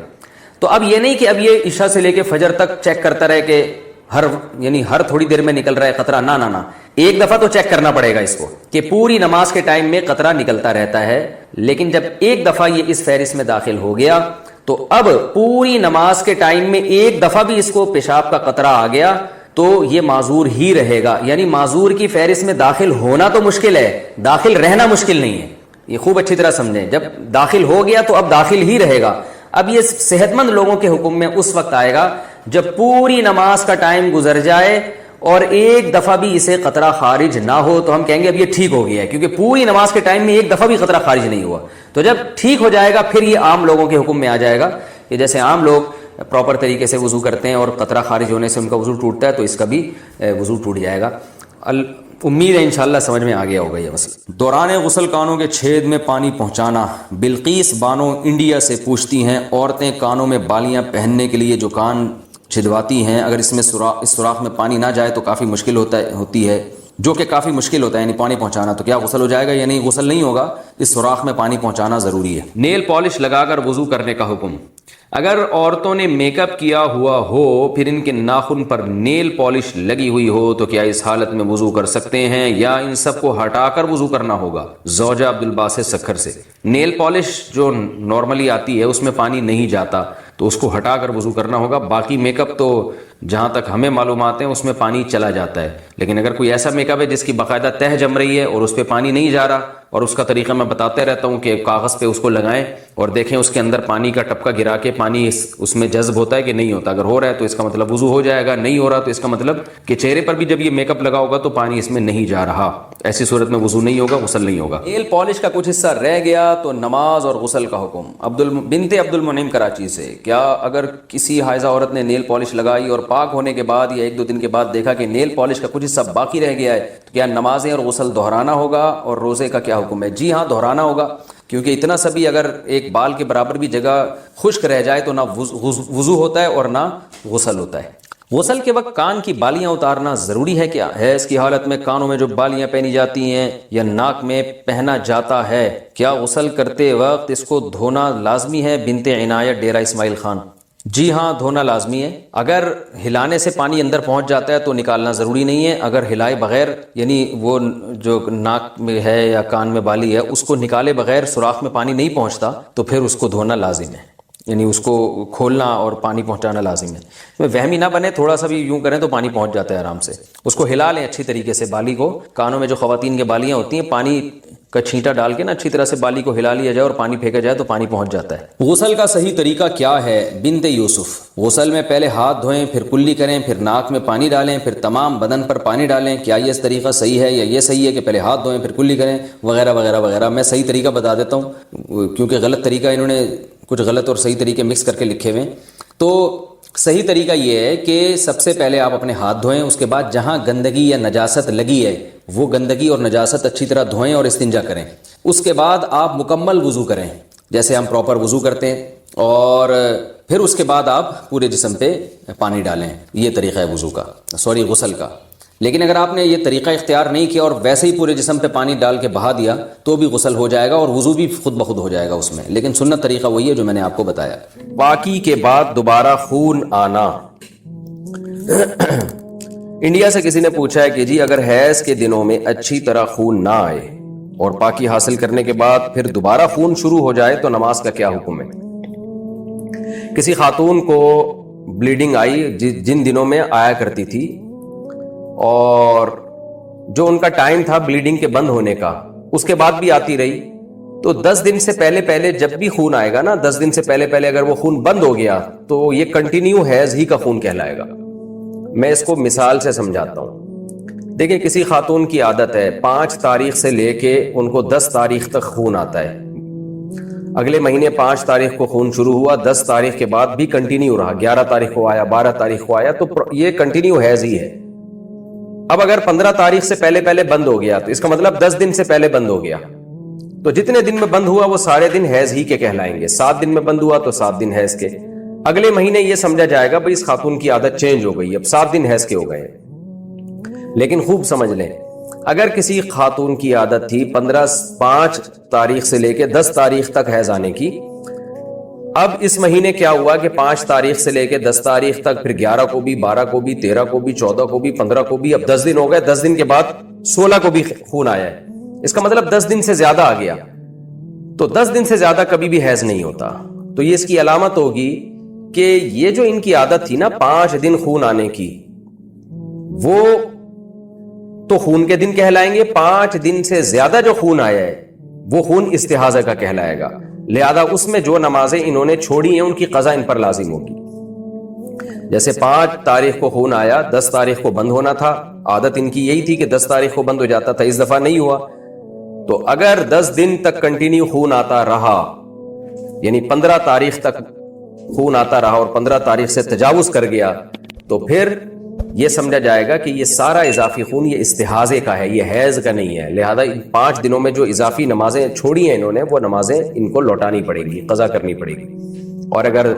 تو اب یہ نہیں کہ اب یہ عشاء سے لے کے فجر تک چیک کرتا رہے کہ ہر تھوڑی دیر میں نکل رہا ہے قطرہ, نہ ایک دفعہ تو چیک کرنا پڑے گا اس کو کہ پوری نماز کے ٹائم میں قطرہ نکلتا رہتا ہے. لیکن جب ایک دفعہ یہ اس فہرست میں داخل ہو گیا تو اب پوری نماز کے ٹائم میں ایک دفعہ بھی اس کو پیشاب کا قطرہ آ گیا تو یہ معذور ہی رہے گا. یعنی معذور کی فہرست میں داخل ہونا تو مشکل ہے, داخل رہنا مشکل نہیں ہے. یہ خوب اچھی طرح سمجھیں, جب داخل ہو گیا تو اب داخل ہی رہے گا. اب یہ صحت مند لوگوں کے حکم میں اس وقت آئے گا جب پوری نماز کا ٹائم گزر جائے اور ایک دفعہ بھی اسے قطرہ خارج نہ ہو, تو ہم کہیں گے اب یہ ٹھیک ہو گیا ہے, کیونکہ پوری نماز کے ٹائم میں ایک دفعہ بھی قطرہ خارج نہیں ہوا. تو جب ٹھیک ہو جائے گا پھر یہ عام لوگوں کے حکم میں آ جائے گا کہ جیسے عام لوگ پراپر طریقے سے وضو کرتے ہیں اور قطرہ خارج ہونے سے ان کا وضو ٹوٹتا ہے تو اس کا بھی وضو ٹوٹ جائے گا. امید ہے انشاءاللہ سمجھ میں آ گیا ہوگا یہ مسئلہ. دوران غسل کانوں کے چھید میں پانی پہنچانا. بلقیس بانو انڈیا سے پوچھتی ہیں, عورتیں کانوں میں بالیاں پہننے کے لیے جو کان چھدواتی ہیں, اگر اس میں اس سوراخ میں پانی نہ جائے تو کافی مشکل ہوتی ہے, جو کہ کافی مشکل ہوتا ہے یعنی پانی پہنچانا, تو کیا غسل ہو جائے گا یا نہیں؟ غسل نہیں ہوگا, اس سوراخ میں پانی پہنچانا ضروری ہے. نیل پالش لگا کر وضو کرنے کا حکم. اگر عورتوں نے میک اپ کیا ہوا ہو پھر ان کے ناخن پر نیل پالش لگی ہوئی ہو تو کیا اس حالت میں وضو کر سکتے ہیں یا ان سب کو ہٹا کر وضو کرنا ہوگا؟ زوجہ عبدالباسط سکھر سے. نیل پالش جو نارملی آتی ہے اس میں پانی نہیں جاتا تو اس کو ہٹا کر وضو کرنا ہوگا. باقی میک اپ تو جہاں تک ہمیں معلومات ہیں اس میں پانی چلا جاتا ہے, لیکن اگر کوئی ایسا میک اپ ہے جس کی باقاعدہ تہ جم رہی ہے اور اس پہ پانی نہیں جا رہا, اور اس کا طریقہ میں بتاتے رہتا ہوں کہ کاغذ پہ اس کو لگائیں اور دیکھیں اس کے اندر پانی کا ٹپکا گرا کے پانی اس میں جذب ہوتا ہے کہ نہیں ہوتا. اگر ہو رہا ہے تو اس کا مطلب وضو ہو جائے گا, نہیں ہو رہا تو اس کا مطلب کہ چہرے پر بھی جب یہ میک اپ لگا ہوگا تو پانی اس میں نہیں جا رہا, ایسی صورت میں وضو نہیں ہوگا, غسل نہیں ہوگا. نیل پالش کا کچھ حصہ رہ گیا تو نماز اور غسل کا حکم. بنت عبد المنعم کراچی سے, کیا اگر کسی حائضہ عورت نے نیل پالش لگائی اور پاک ہونے کے بعد یا 1-2 دن کے بعد دیکھا کہ نیل پالش کا کچھ حصہ باقی رہ گیا ہے تو کیا نمازیں اور غسل دہرانا ہوگا اور روزے کا کیا حکم ہے؟ جی ہاں, دہرانا ہوگا, کیونکہ اتنا سا بھی اگر ایک بال کے برابر بھی جگہ خشک رہ جائے تو نہ وضو ہوتا ہے اور نہ غسل ہوتا ہے. غسل کے وقت کان کی بالیاں اتارنا ضروری ہے کیا ہے؟ اس کی حالت میں کانوں میں جو بالیاں پہنی جاتی ہیں یا ناک میں پہنا جاتا ہے, کیا غسل کرتے وقت اس کو دھونا لازمی ہے؟ بنت عنایت ڈیرہ اسماعیل خان. جی ہاں، دھونا لازمی ہے. اگر ہلانے سے پانی اندر پہنچ جاتا ہے تو نکالنا ضروری نہیں ہے. اگر ہلائے بغیر، یعنی وہ جو ناک میں ہے یا کان میں بالی ہے اس کو نکالے بغیر سوراخ میں پانی نہیں پہنچتا تو پھر اس کو دھونا لازم ہے، یعنی اس کو کھولنا اور پانی پہنچانا لازم ہے. وہمی نہ بنے، تھوڑا سا بھی یوں کریں تو پانی پہنچ جاتا ہے آرام سے. اس کو ہلا لیں اچھی طریقے سے، بالی کو، کانوں میں جو خواتین کے بالیاں ہوتی ہیں، پانی کا چھینٹا ڈال کے نا اچھی طرح سے بالی کو ہلا لیا جائے اور پانی پھینکا جائے تو پانی پہنچ جاتا ہے. غسل کا صحیح طریقہ کیا ہے؟ بنت یوسف. غسل میں پہلے ہاتھ دھوئیں، پھر کلی کریں، پھر ناک میں پانی ڈالیں، پھر تمام بدن پر پانی ڈالیں. کیا یہ طریقہ صحیح ہے یا یہ صحیح ہے کہ پہلے ہاتھ دھوئیں پھر کلی کریں وغیرہ وغیرہ وغیرہ؟ میں صحیح طریقہ بتا دیتا ہوں کیونکہ غلط طریقہ انہوں نے کچھ غلط اور صحیح طریقے مکس کر کے لکھے ہوئے. تو صحیح طریقہ یہ ہے کہ سب سے پہلے آپ اپنے ہاتھ دھوئیں، اس کے بعد جہاں گندگی یا نجاست لگی ہے وہ گندگی اور نجاست اچھی طرح دھوئیں اور استنجا کریں. اس کے بعد آپ مکمل وضو کریں جیسے ہم پراپر وضو کرتے ہیں، اور پھر اس کے بعد آپ پورے جسم پہ پانی ڈالیں. یہ طریقہ ہے وضو کا، غسل کا. لیکن اگر آپ نے یہ طریقہ اختیار نہیں کیا اور ویسے ہی پورے جسم پہ پانی ڈال کے بہا دیا تو بھی غسل ہو جائے گا اور وضو بھی خود بخود ہو جائے گا اس میں. لیکن سنت طریقہ وہی ہے جو میں نے آپ کو بتایا. پاکی کے بعد دوبارہ خون آنا. انڈیا سے کسی نے پوچھا ہے کہ جی اگر حیض کے دنوں میں اچھی طرح خون نہ آئے اور پاکی حاصل کرنے کے بعد پھر دوبارہ خون شروع ہو جائے تو نماز کا کیا حکم ہے؟ کسی خاتون کو بلیڈنگ آئی جن دنوں میں آیا کرتی تھی، اور جو ان کا ٹائم تھا بلیڈنگ کے بند ہونے کا اس کے بعد بھی آتی رہی، تو 10 دن سے پہلے جب بھی خون آئے گا نا، 10 دن سے پہلے اگر وہ خون بند ہو گیا تو یہ کنٹینیو حیض ہی کا خون کہلائے گا. میں اس کو مثال سے سمجھاتا ہوں. دیکھیں کسی خاتون کی عادت ہے 5 تاریخ سے لے کے ان کو 10 تاریخ تک خون آتا ہے. اگلے مہینے 5 تاریخ کو خون شروع ہوا، 10 تاریخ کے بعد بھی کنٹینیو رہا، 11 تاریخ کو آیا، 12 تاریخ کو آیا، تو یہ کنٹینیو حیض ہی ہے. اب اگر 15 تاریخ سے پہلے بند ہو گیا تو اس کا مطلب 10 دن سے پہلے بند ہو گیا، تو جتنے دن میں بند ہوا وہ سارے دن حیض ہی کے کہلائیں گے. 7 دن میں بند ہوا تو 7 دن حیض کے. اگلے مہینے یہ سمجھا جائے گا بھئی اس خاتون کی عادت چینج ہو گئی، اب 7 دن حیض کے ہو گئے. لیکن خوب سمجھ لیں، اگر کسی خاتون کی عادت تھی 5 تاریخ سے لے کے 10 تاریخ تک حیض آنے کی، اب اس مہینے کیا ہوا کہ 5 تاریخ سے لے کے 10 تاریخ تک، پھر 11 کو بھی، 12 کو بھی، 13 کو بھی، 14 کو بھی، 15 کو بھی، اب 10 دن ہو گئے. 10 دن کے بعد 16 کو بھی خون آیا ہے، اس کا مطلب 10 دن سے زیادہ آ گیا. تو 10 دن سے زیادہ کبھی بھی حیض نہیں ہوتا. تو یہ اس کی علامت ہوگی کہ یہ جو ان کی عادت تھی نا 5 دن خون آنے کی، وہ تو خون کے دن کہلائیں گے. 5 دن سے زیادہ جو خون آیا ہے وہ خون استحاضہ کا کہلائے گا. لہذا اس میں جو نمازیں انہوں نے چھوڑی ہیں ان کی قضا ان پر لازم ہوگی. جیسے 5 تاریخ کو خون آیا، 10 تاریخ کو بند ہونا تھا، عادت ان کی یہی تھی کہ 10 تاریخ کو بند ہو جاتا تھا، اس دفعہ نہیں ہوا. تو اگر 10 دن تک کنٹینیو خون آتا رہا، یعنی 15 تاریخ تک خون آتا رہا اور 15 تاریخ سے تجاوز کر گیا، تو پھر یہ سمجھا جائے گا کہ یہ سارا اضافی خون یہ استحاضے کا ہے، یہ حیض کا نہیں ہے. لہذا 5 دنوں میں جو اضافی نمازیں چھوڑی ہیں انہوں نے، وہ نمازیں ان کو لوٹانی پڑے گی، قضا کرنی پڑے گی. اور اگر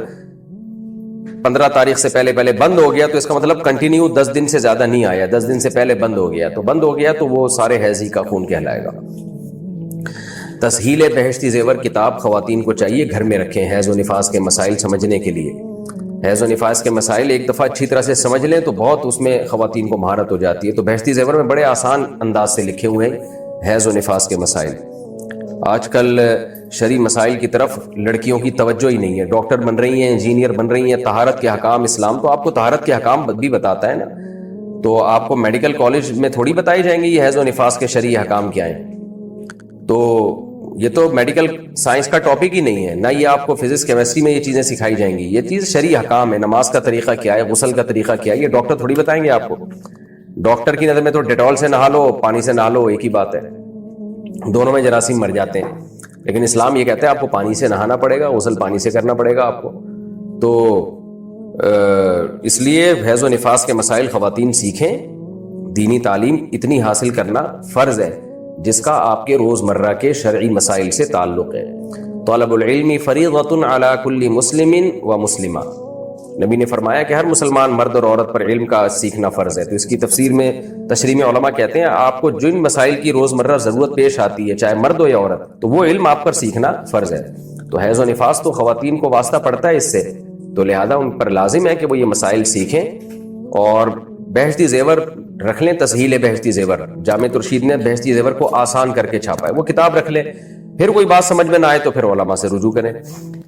15 تاریخ سے پہلے بند ہو گیا تو اس کا مطلب کنٹینیو 10 دن سے زیادہ نہیں آیا، 10 دن سے پہلے بند ہو گیا تو وہ سارے حیض ہی کا خون کہلائے گا. تسہیل بہشتی زیور کتاب خواتین کو چاہیے گھر میں رکھیں حیض و نفاس کے مسائل سمجھنے کے لیے. حیض و نفاس کے مسائل ایک دفعہ اچھی طرح سے سمجھ لیں تو بہت اس میں خواتین کو مہارت ہو جاتی ہے. تو بہشتی زیور میں بڑے آسان انداز سے لکھے ہوئے ہیں حیض و نفاس کے مسائل. آج کل شرعی مسائل کی طرف لڑکیوں کی توجہ ہی نہیں ہے. ڈاکٹر بن رہی ہیں، انجینئر بن رہی ہیں، طہارت کے احکام اسلام تو آپ کو طہارت کے احکام بھی بتاتا ہے نا. تو آپ کو میڈیکل کالج میں تھوڑی بتائی جائیں گے یہ حیض و نفاس کے شرعی احکام کیا ہیں. تو یہ تو میڈیکل سائنس کا ٹاپک ہی نہیں ہے، نہ یہ آپ کو فزکس کیمسٹری میں یہ چیزیں سکھائی جائیں گی. یہ چیز شرعی احکام ہے. نماز کا طریقہ کیا ہے، غسل کا طریقہ کیا ہے، یہ ڈاکٹر تھوڑی بتائیں گے آپ کو. ڈاکٹر کی نظر میں تو ڈیٹول سے نہا لو، پانی سے نہا لو، ایک ہی بات ہے، دونوں میں جراثیم مر جاتے ہیں. لیکن اسلام یہ کہتا ہے آپ کو پانی سے نہانا پڑے گا، غسل پانی سے کرنا پڑے گا آپ کو. تو اس لیے حیض و نفاس کے مسائل خواتین سیکھیں. دینی تعلیم اتنی حاصل کرنا فرض ہے جس کا آپ کے روزمرہ کے شرعی مسائل سے تعلق ہے. طلب العلم فریضۃ علی کل مسلم و مسلمہ. نبی نے فرمایا کہ ہر مسلمان مرد اور عورت پر علم کا سیکھنا فرض ہے. تو اس کی تفسیر میں تشریح میں علماء کہتے ہیں آپ کو جن مسائل کی روزمرہ ضرورت پیش آتی ہے چاہے مرد ہو یا عورت، تو وہ علم آپ پر سیکھنا فرض ہے. تو حیض و نفاس تو خواتین کو واسطہ پڑتا ہے اس سے تو لہذا ان پر لازم ہے کہ وہ یہ مسائل سیکھیں اور بہشتی زیور رکھ لیں. تسہیل بہشتی زیور، جامع ترشید نے بہشتی زیور کو آسان کر کے چھاپا ہے، وہ کتاب رکھ لیں. پھر کوئی بات سمجھ میں نہ آئے تو پھر علماء سے رجوع کریں.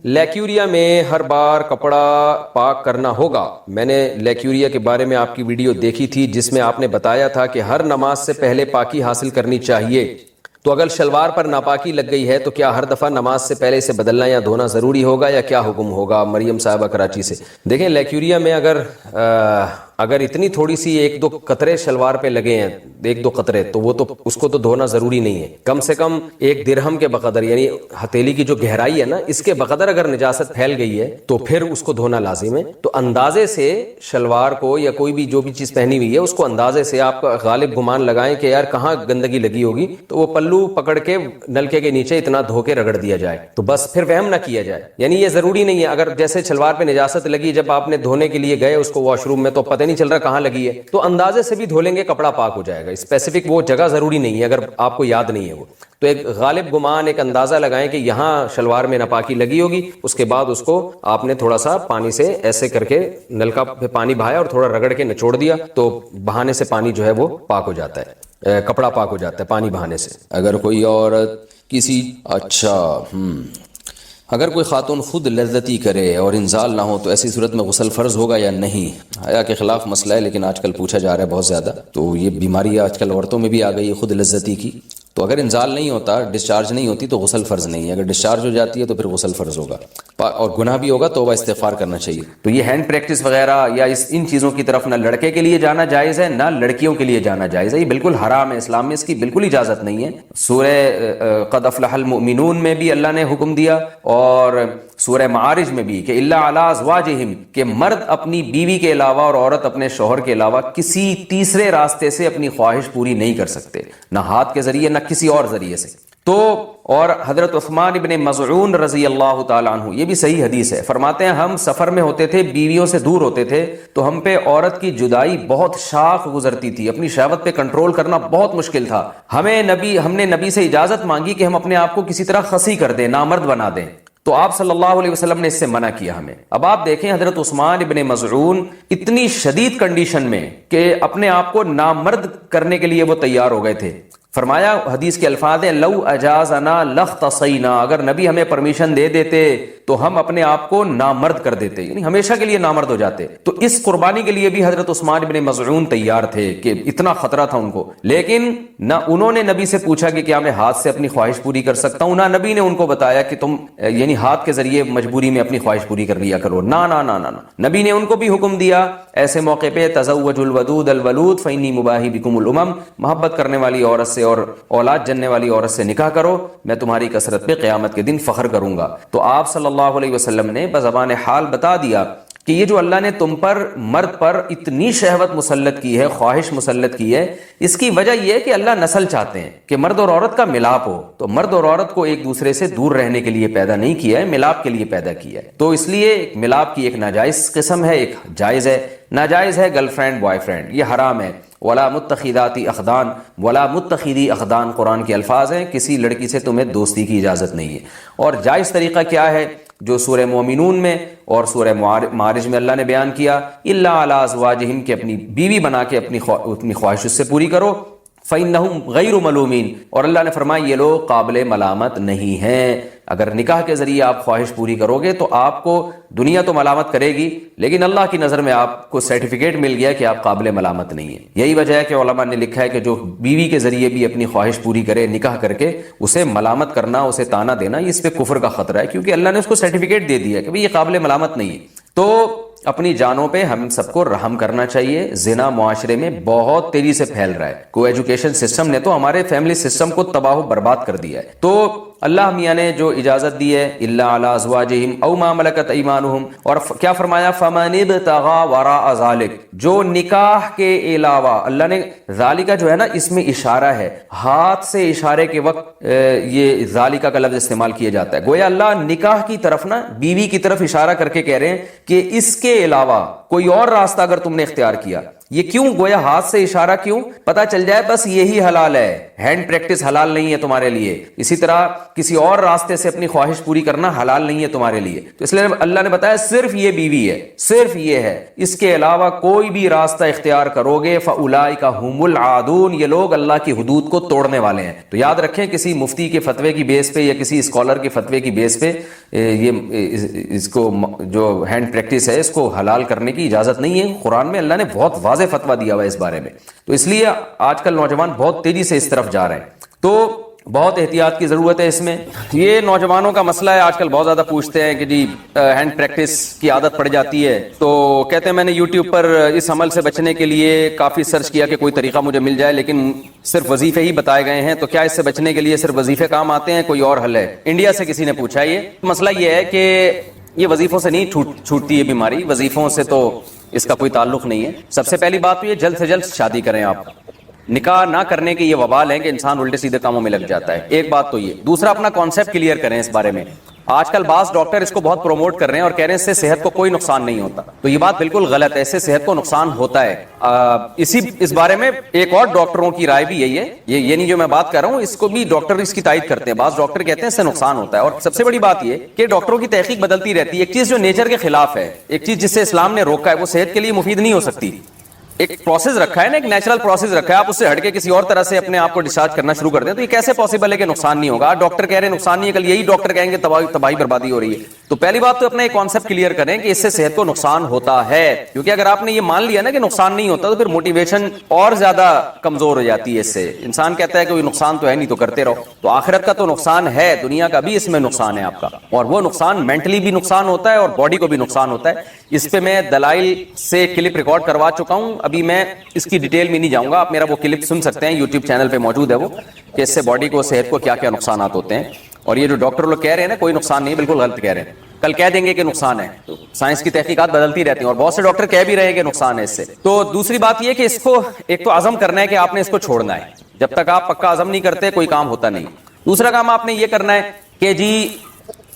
لیکیوریا میں ہر بار کپڑا پاک کرنا ہوگا. میں نے لیکیوریا کے بارے میں آپ کی ویڈیو دیکھی تھی جس میں آپ نے بتایا تھا کہ ہر نماز سے پہلے پاکی حاصل کرنی چاہیے. تو اگر شلوار پر ناپاکی لگ گئی ہے تو کیا ہر دفعہ نماز سے پہلے اسے بدلنا یا دھونا ضروری ہوگا یا کیا حکم ہوگا؟ مریم صاحبہ کراچی سے. دیکھیں لیکیوریا میں اگر اتنی تھوڑی سی ایک دو قطرے شلوار پہ لگے ہیں، ایک دو قطرے، تو وہ تو اس کو تو دھونا ضروری نہیں ہے. کم سے کم ایک درہم کے بقدر، یعنی ہتھیلی کی جو گہرائی ہے نا، اس کے بقدر اگر نجاست پھیل گئی ہے تو پھر اس کو دھونا لازم ہے. تو اندازے سے شلوار کو یا کوئی بھی جو بھی چیز پہنی ہوئی ہے اس کو اندازے سے آپ غالب گمان لگائیں کہ یار کہاں گندگی لگی ہوگی، تو وہ پلو پکڑ کے نلکے کے نیچے اتنا دھو کے رگڑ دیا جائے. تو بس پھر وہم نہ کیا جائے. یعنی یہ ضروری نہیں ہے اگر جیسے شلوار پہ نجاست لگی، جب آپ نے دھونے کے لیے گئے اس کو واش روم میں تو پتہ نہیں چل رہا کہاں لگی ہے، تو اندازے سے بھی دھو لیں گے کپڑا پاک ہو جائے گا. اسپیسیفک وہ جگہ ضروری نہیں ہے اگر آپ کو یاد نہیں ہے وہ. تو ایک غالب گمان، ایک اندازہ لگائیں کہ یہاں شلوار میں ناپاکی لگی ہوگی. اس کے بعد اس کو آپ نے تھوڑا سا پانی سے ایسے کر کے نلکا پہ پانی بہایا اور تھوڑا رگڑ کے نچوڑ دیا، تو بہانے سے پانی جو ہے وہ پاک ہو جاتا ہے، کپڑا پاک ہو جاتا ہے پانی بہانے سے. اگر کوئی عورت کسی اگر کوئی خاتون خود لذتی کرے اور انزال نہ ہو تو ایسی صورت میں غسل فرض ہوگا یا نہیں؟ حیا کے خلاف مسئلہ ہے لیکن آج کل پوچھا جا رہا ہے بہت زیادہ. تو یہ بیماری آج کل عورتوں میں بھی آ گئی ہے خود لذتی کی. تو اگر انزال نہیں ہوتا، ڈسچارج نہیں ہوتی تو غسل فرض نہیں ہے. اگر ڈسچارج ہو جاتی ہے تو پھر غسل فرض ہوگا اور گناہ بھی ہوگا، توبہ استغفار کرنا چاہیے. تو یہ ہینڈ پریکٹس وغیرہ یا ان چیزوں کی طرف نہ لڑکے کے لیے جانا جائز ہے نہ لڑکیوں کے لیے جانا جائز ہے. یہ بالکل حرام ہے، اسلام میں اس کی بالکل اجازت نہیں ہے. سورہ قد افلح المؤمنون میں بھی اللہ نے حکم دیا اور سورہ معارج میں بھی کہ الا علی ازواجہم، کہ مرد اپنی بیوی کے علاوہ اور عورت اپنے شوہر کے علاوہ کسی تیسرے راستے سے اپنی خواہش پوری نہیں کر سکتے، نہ ہاتھ کے ذریعے نہ کسی اور ذریعے سے. تو اور حضرت عثمان ابن مظعون رضی اللہ تعالیٰ عنہ، یہ بھی صحیح حدیث ہے، فرماتے ہیں ہم سفر میں ہوتے تھے، بیویوں سے دور ہوتے تھے، تو ہم پہ عورت کی جدائی بہت شاق گزرتی تھی، اپنی شہوت پہ کنٹرول کرنا بہت مشکل تھا. ہم نے نبی سے اجازت مانگی کہ ہم اپنے آپ کو کسی طرح خصی کر دیں، نامرد بنا دیں، تو آپ صلی اللہ علیہ وسلم نے اس سے منع کیا ہمیں. اب آپ دیکھیں حضرت عثمان ابن مظعون اتنی شدید کنڈیشن میں کہ اپنے آپ کو نامرد کرنے کے لیے وہ تیار ہو گئے تھے. فرمایا، حدیث کے الفاظ ہیں لو اجازنا لاختصینا، اگر نبی ہمیں پرمیشن دے دیتے تو ہم اپنے آپ کو نامرد کر دیتے، یعنی ہمیشہ کے لیے نامرد ہو جاتے. تو اس قربانی کے لیے بھی حضرت عثمان ابن مظعون تیار تھے کہ اتنا خطرہ تھا ان کو، لیکن نہ انہوں نے نبی سے پوچھا کہ کیا میں ہاتھ سے اپنی خواہش پوری کر سکتا ہوں، نہ نبی نے ان کو بتایا کہ تم یعنی ہاتھ کے ذریعے مجبوری میں اپنی خواہش پوری کر لیا کرو. نہ نہ نہ نہ، نبی نے ان کو بھی حکم دیا ایسے موقع پہ تزوجوا الودود الولود فانی مباہی بکم الامم، محبت کرنے والی عورت سے اور اولاد جننے والی عورت سے نکاح کرو، میں تمہاری کثرت پہ قیامت کے دن فخر کروں گا. تو آپ صلی اللہ علیہ وسلم نے بزبان حال بتا دیا کہ یہ جو اللہ نے تم پر، مرد پر اتنی شہوت مسلط کی ہے، خواہش مسلط کی ہے، اس کی وجہ یہ ہے کہ اللہ نسل چاہتے ہیں کہ مرد اور عورت کا ملاپ ہو. تو مرد اور عورت کو ایک دوسرے سے دور رہنے کے لیے پیدا نہیں کیا ہے، ملاپ کے لیے پیدا کیا ہے. تو اس لیے ملاپ کی ایک ناجائز قسم ہے، ایک جائز ہے. ناجائز ہے گرل فرینڈ بوائے فرینڈ، یہ حرام ہے. ولا متخذاتی اخدان، ولا متخذی اخدان قرآن کے الفاظ ہیں، کسی لڑکی سے تمہیں دوستی کی اجازت نہیں ہے. اور جائز طریقہ کیا ہے جو سورہ مومنون میں اور سورہ معارج میں اللہ نے بیان کیا، الا علی ازواجہم، کہ اپنی بیوی بنا کے اپنی خواہش اس سے پوری کرو. فإنہم غیر ملومین، اور اللہ نے فرمایا یہ لوگ قابل ملامت نہیں ہیں. اگر نکاح کے ذریعے آپ خواہش پوری کرو گے تو آپ کو دنیا تو ملامت کرے گی، لیکن اللہ کی نظر میں آپ کو سرٹیفکیٹ مل گیا کہ آپ قابل ملامت نہیں ہیں. یہی وجہ ہے کہ علماء نے لکھا ہے کہ جو بیوی کے ذریعے بھی اپنی خواہش پوری کرے نکاح کر کے، اسے ملامت کرنا، اسے تانا دینا، اس پہ کفر کا خطرہ ہے، کیونکہ اللہ نے اس کو سرٹیفکیٹ دے دیا کہ بھئی یہ قابل ملامت نہیں ہے. تو اپنی جانوں پہ ہم سب کو رحم کرنا چاہیے. زنا معاشرے میں بہت تیزی سے پھیل رہا ہے. کو ایجوکیشن سسٹم نے تو ہمارے فیملی سسٹم کو تباہ و برباد کر دیا ہے. تو اللہ میاں نے جو اجازت دی ہے الا علی ازواجہم او ما ملکت ایمانہم، اور کیا فرمایا فمن ابتغى وراء ذلک، جو نکاح کے علاوہ، اللہ نے ذالکہ جو ہے نا اس میں اشارہ ہے، ہاتھ سے اشارے کے وقت یہ ذالکہ کا لفظ استعمال کیا جاتا ہے. گویا اللہ نکاح کی طرف نا بیوی کی طرف اشارہ کر کے کہہ رہے ہیں کہ اس کے علاوہ کوئی اور راستہ اگر تم نے اختیار کیا. یہ کیوں گویا ہاتھ سے اشارہ کیوں؟ پتہ چل جائے بس یہی حلال ہے, ہینڈ پریکٹس حلال نہیں ہے تمہارے لیے. اسی طرح کسی اور راستے سے اپنی خواہش پوری کرنا حلال نہیں ہے تمہارے لیے. تو اس لیے اللہ نے بتایا صرف یہ بیوی ہے, صرف یہ ہے, اس کے علاوہ کوئی بھی راستہ اختیار کرو گے فَأُولَٰئِکَ هُمُ الْعَادُونَ, یہ لوگ اللہ کی حدود کو توڑنے والے ہیں. تو یاد رکھیں کسی مفتی کے فتوے کی بیس پہ یا کسی اسکالر کے فتوے کی بیس پہ یہ اس کو جو ہینڈ پریکٹس ہے اس کو حلال کرنے کی اجازت نہیں ہے. قرآن میں اللہ نے بہت واضح فتویٰ دیا ہوا ہے اس بارے میں. تو اس لیے آج کل نوجوان بہت تیزی سے اس طرف جا رہے ہیں, تو بہت احتیاط کی ضرورت ہے اس میں. یہ نوجوانوں کا مسئلہ ہے, آج کل بہت زیادہ پوچھتے ہیں کہ جی ہینڈ پریکٹس کی عادت پڑ جاتی ہے, تو کہتے ہیں میں نے یوٹیوب پر اس عمل سے بچنے کے لیے کافی سرچ کیا کہ کوئی طریقہ مجھے مل جائے, لیکن صرف وظیفے ہی بتائے گئے ہیں. تو کیا اس سے بچنے کے لیے صرف وظیفے کام آتے ہیں, کوئی اور حل ہے؟ انڈیا سے کسی نے پوچھا. یہ مسئلہ یہ ہے کہ یہ وظیفوں سے نہیں چھوٹتی ہے بیماری, وظیفوں سے تو اس کا کوئی تعلق نہیں ہے. سب سے پہلی بات تو یہ جلد سے جلد شادی کریں آپ. نکاح نہ کرنے کے یہ وبال ہیں کہ انسان الٹے سیدھے کاموں میں لگ جاتا ہے. ایک بات تو یہ. دوسرا, اپنا کانسیپٹ کلیئر کریں اس بارے میں. آج کل بعض ڈاکٹر اس کو بہت پروموٹ کر رہے ہیں اور کہہ رہے ہیں اس سے صحت کو کوئی نقصان نہیں ہوتا. تو یہ بات بالکل غلط ہے, اس سے صحت کو نقصان ہوتا ہے. اس بارے میں ایک اور ڈاکٹروں کی رائے بھی یہی ہے, یہ نہیں جو میں بات کر رہا ہوں, اس کو بھی ڈاکٹر اس کی تائید کرتے ہیں. بعض ڈاکٹر کہتے ہیں اس سے نقصان ہوتا ہے. اور سب سے بڑی بات یہ کہ ڈاکٹروں کی تحقیق بدلتی رہتی ہے. ایک چیز جو نیچر کے خلاف ہے, ایک چیز جس سے اسلام نے روکا ہے, وہ صحت کے لیے مفید نہیں ہو سکتی. ایک پروسیس رکھا ہے نا, ایک نیچرل پروسیس رکھا ہے, آپ اس سے ہٹ کے کسی اور طرح سے اپنے آپ کو ڈسچارج کرنا شروع کر دیں تو یہ کیسے پاسبل ہے کہ نقصان نہیں ہوگا؟ ڈاکٹر کہہ رہے ہیں نقصان نہیں ہے, کل یہی ڈاکٹر کہیں گے تباہی بربادی ہو رہی ہے. تو پہلی بات تو اپنا ایک کانسیپٹ کلیئر کریں کہ اس سے صحت کو نقصان ہوتا ہے, کیونکہ اگر آپ نے یہ مان لیا نا کہ نقصان نہیں ہوتا تو پھر موٹیویشن اور زیادہ کمزور ہو جاتی ہے. اس سے انسان کہتا ہے کہ کوئی نقصان تو ہے نہیں تو کرتے رہو. تو آخرت کا تو نقصان ہے, دنیا کا بھی اس میں نقصان ہے آپ کا, اور وہ نقصان مینٹلی بھی نقصان ہوتا ہے اور باڈی کو بھی نقصان ہوتا ہے. اس پہ میں دلائل سے کلپ ریکارڈ کروا چکا ہوں, ابھی میں اس کی ڈیٹیل میں نہیں جاؤں گا. آپ میرا وہ کلپ سن سکتے ہیں, یوٹیوب چینل پہ موجود ہے وہ, کہ اس سے باڈی کو, صحت کو کیا کیا نقصانات ہوتے ہیں. اور یہ جو ڈاکٹر لوگ کہہ رہے ہیں نا کوئی نقصان نہیں, بالکل غلط کہہ رہے ہیں. کل کہہ دیں گے کہ نقصان ہے. تو سائنس کی تحقیقات بدلتی رہتی ہیں اور بہت سے ڈاکٹر کہہ بھی رہے ہیں کہ نقصان ہے اس سے. تو دوسری بات یہ کہ اس کو ایک تو عزم کرنا ہے کہ آپ نے اس کو چھوڑنا ہے. جب تک آپ پکا عزم نہیں کرتے کوئی کام ہوتا نہیں. دوسرا کام آپ نے یہ کرنا ہے کہ جی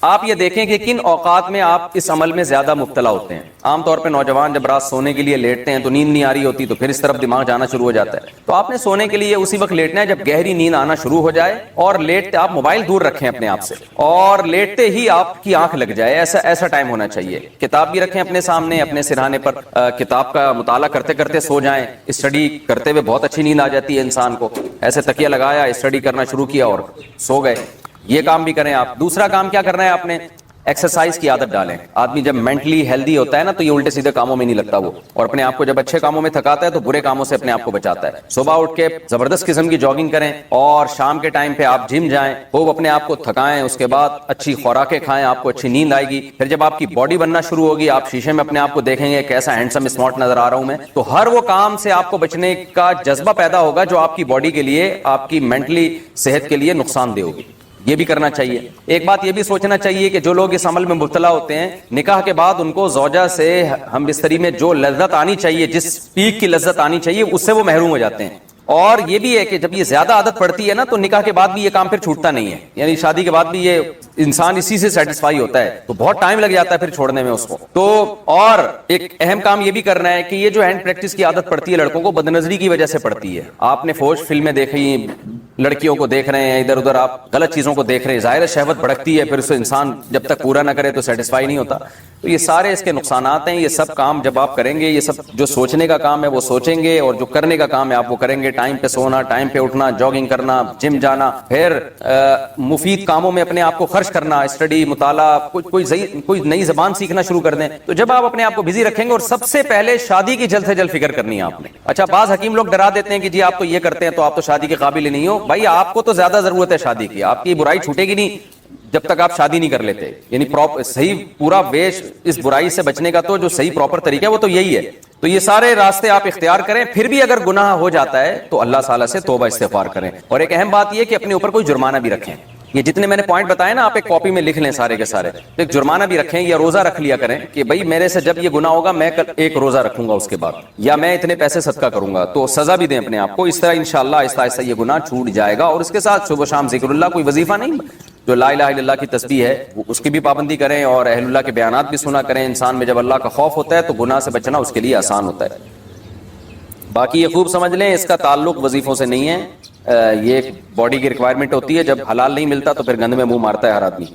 آپ یہ دیکھیں کہ کن اوقات میں آپ اس عمل میں زیادہ مبتلا ہوتے ہیں. عام طور پہ نوجوان جب رات سونے کے لیے لیٹتے ہیں تو نیند نہیں آ رہی ہوتی, تو پھر اس طرف دماغ جانا شروع ہو جاتا ہے. تو آپ نے سونے کے لیے اسی وقت لیٹنا ہے جب گہری نیند آنا شروع ہو جائے, اور لیٹتے آپ موبائل دور رکھیں اپنے آپ سے, اور لیٹتے ہی آپ کی آنکھ لگ جائے. ایسا ٹائم ہونا چاہیے. کتاب بھی رکھیں اپنے سامنے, اپنے سرہانے پر کتاب کا مطالعہ کرتے کرتے سو جائیں. اسٹڈی کرتے ہوئے بہت اچھی نیند آ جاتی ہے انسان کو. ایسے تکیہ لگایا, اسٹڈی کرنا شروع کیا اور سو گئے. یہ کام بھی کریں آپ. دوسرا کام کیا کرنا ہے آپ نے, ایکسرسائز کی عادت ڈالیں. آدمی جب مینٹلی ہیلدی ہوتا ہے نا تو یہ الٹے سیدھے کاموں میں نہیں لگتا وہ, اور اپنے آپ کو جب اچھے کاموں میں تھکاتا ہے تو برے کاموں سے اپنے آپ کو بچاتا ہے. صبح اٹھ کے زبردست قسم کی جاگنگ کریں, اور شام کے ٹائم پہ آپ جم جائیں, خوب اپنے آپ کو تھکائیں. اس کے بعد اچھی خوراکیں کھائیں, آپ کو اچھی نیند آئے گی. پھر جب آپ کی باڈی بننا شروع ہوگی, آپ شیشے میں اپنے آپ کو دیکھیں گے کیسا ہینڈسم اسمارٹ نظر آ رہا ہوں میں, تو ہر وہ کام سے آپ کو بچنے کا جذبہ پیدا ہوگا جو آپ کی باڈی کے لیے, آپ کی مینٹلی صحت کے لیے نقصان دہ ہوگی. یہ بھی کرنا چاہیے. ایک بات یہ بھی سوچنا چاہیے کہ جو لوگ اس عمل میں مبتلا ہوتے ہیں, نکاح کے بعد ان کو زوجہ سے ہم بستری میں جو لذت آنی چاہیے, جس پیک کی لذت آنی چاہیے, اس سے وہ محروم ہو جاتے ہیں. اور یہ بھی ہے کہ جب یہ زیادہ عادت پڑتی ہے نا تو نکاح کے بعد بھی یہ کام پھر چھوٹتا نہیں ہے. یعنی شادی کے بعد بھی یہ انسان اسی سے سیٹسفائی ہوتا ہے, تو بہت ٹائم لگ جاتا ہے پھر چھوڑنے میں اس کو. تو اور ایک اہم کام یہ بھی کرنا ہے کہ یہ جو ہینڈ پریکٹس کی عادت پڑتی ہے لڑکوں کو, بدنظری کی وجہ سے پڑتی ہے. آپ نے فوج فلمیں دیکھی, لڑکیوں کو دیکھ رہے ہیں, ادھر ادھر آپ غلط چیزوں کو دیکھ رہے ہیں. ظاہر ہے شہوت بھڑکتی ہے, پھر اسے انسان جب تک پورا نہ کرے تو سیٹسفائی نہیں ہوتا. تو یہ سارے اس کے نقصانات ہیں. یہ سب کام جب آپ کریں گے, یہ سب جو سوچنے کا کام ہے وہ سوچیں گے, اور جو کرنے کا کام ہے آپ وہ کریں گے. ٹائم پہ سونا, ٹائم پہ اٹھنا, جاگنگ کرنا, جم جانا, پھر مفید کاموں میں اپنے آپ کو خرچ کرنا, اسٹڈی, مطالعہ, کوئی نئی زبان سیکھنا شروع کر دیں. تو جب آپ اپنے آپ کو بزی رکھیں گے, اور سب سے پہلے شادی کی جلد سے جلد فکر کرنی ہے آپ نے. اچھا, بعض حکیم لوگ ڈرا دیتے ہیں کہ جی آپ تو یہ کرتے ہیں تو آپ تو شادی کے قابل ہی نہیں ہو. بھائی آپ کو تو زیادہ ضرورت ہے شادی کی, آپ کی برائی چھوٹے گی نہیں جب تک آپ شادی نہیں کر لیتے. یعنی صحیح پورا ویش اس برائی سے بچنے کا تو جو صحیح پراپر طریقہ ہے وہ تو یہی ہے. تو یہ سارے راستے آپ اختیار کریں. پھر بھی اگر گناہ ہو جاتا ہے تو اللہ تعالیٰ سے توبہ استغفار کریں. اور ایک اہم بات یہ کہ اپنے اوپر کوئی جرمانہ بھی رکھیں. یہ جتنے میں نے پوائنٹ بتائے نا, آپ ایک کاپی میں لکھ لیں سارے کے سارے. ایک جرمانہ بھی رکھیں, یا روزہ رکھ لیا کریں کہ بھائی میرے سے جب یہ گناہ ہوگا میں کل ایک روزہ رکھوں گا اس کے بعد, یا میں اتنے پیسے صدقہ کروں گا. تو سزا بھی دیں اپنے آپ کو. اس طرح انشاءاللہ آہستہ آہستہ یہ گناہ چھوٹ جائے گا. اور اس کے ساتھ صبح شام ذکر اللہ, کوئی وظیفہ نہیں, جو لا الہ الا اللہ کی تسبیح ہے اس کی بھی پابندی کریں اور اہل اللہ کے بیانات بھی سنا کریں. انسان میں جب اللہ کا خوف ہوتا ہے تو گناہ سے بچنا اس کے لیے آسان ہوتا ہے. باقی یہ خوب سمجھ لیں اس کا تعلق وظیفوں سے نہیں ہے، یہ ایک باڈی کی ریکوائرمنٹ ہوتی ہے. جب حلال نہیں ملتا تو پھر گند میں منہ مارتا ہے ہر آدمی.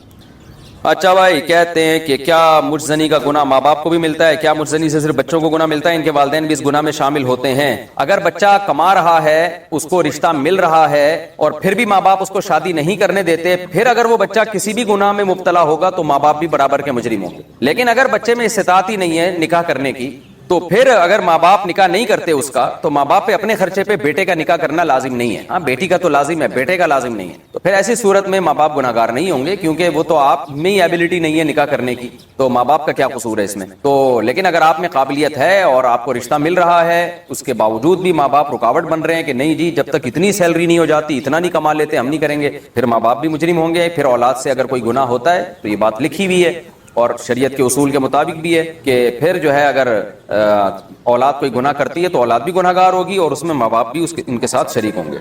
اچھا بھائی کہتے ہیں کہ کیا مجزنی کا گناہ ماں باپ کو بھی ملتا ہے؟ کیا مجزنی سے صرف بچوں کو گناہ ملتا ہے؟ ان کے والدین بھی اس گناہ میں شامل ہوتے ہیں؟ اگر بچہ کما رہا ہے، اس کو رشتہ مل رہا ہے اور پھر بھی ماں باپ اس کو شادی نہیں کرنے دیتے، پھر اگر وہ بچہ کسی بھی گناہ میں مبتلا ہوگا تو ماں باپ بھی برابر کے مجرم ہوں گے. لیکن اگر بچے میں استطاعت ہی نہیں ہے نکاح کرنے کی تو پھر اگر ماں باپ نکاح نہیں کرتے اس کا تو ماں باپ پہ اپنے خرچے پہ بیٹے کا نکاح کرنا لازم نہیں ہے. ہاں بیٹی کا تو لازم ہے، بیٹے کا لازم نہیں ہے. تو پھر ایسی صورت میں ماں باپ گناہگار نہیں ہوں گے کیونکہ وہ تو آپ میں ہی ایبلٹی نہیں ہے نکاح کرنے کی، تو ماں باپ کا کیا قصور ہے اس میں؟ تو لیکن اگر آپ میں قابلیت ہے اور آپ کو رشتہ مل رہا ہے، اس کے باوجود بھی ماں باپ رکاوٹ بن رہے ہیں کہ نہیں جی جب تک اتنی سیلری نہیں ہو جاتی، اتنا نہیں کما لیتے، ہم نہیں کریں گے، پھر ماں باپ بھی مجرم ہوں گے. پھر اولاد سے اگر کوئی گناہ ہوتا ہے تو یہ بات لکھی ہوئی ہے اور شریعت کے اصول کے مطابق بھی ہے کہ پھر جو ہے اگر اولاد کوئی گناہ کرتی ہے تو اولاد بھی گناہگار ہوگی اور اس میں ماں باپ بھی ان کے ساتھ شریک ہوں گے.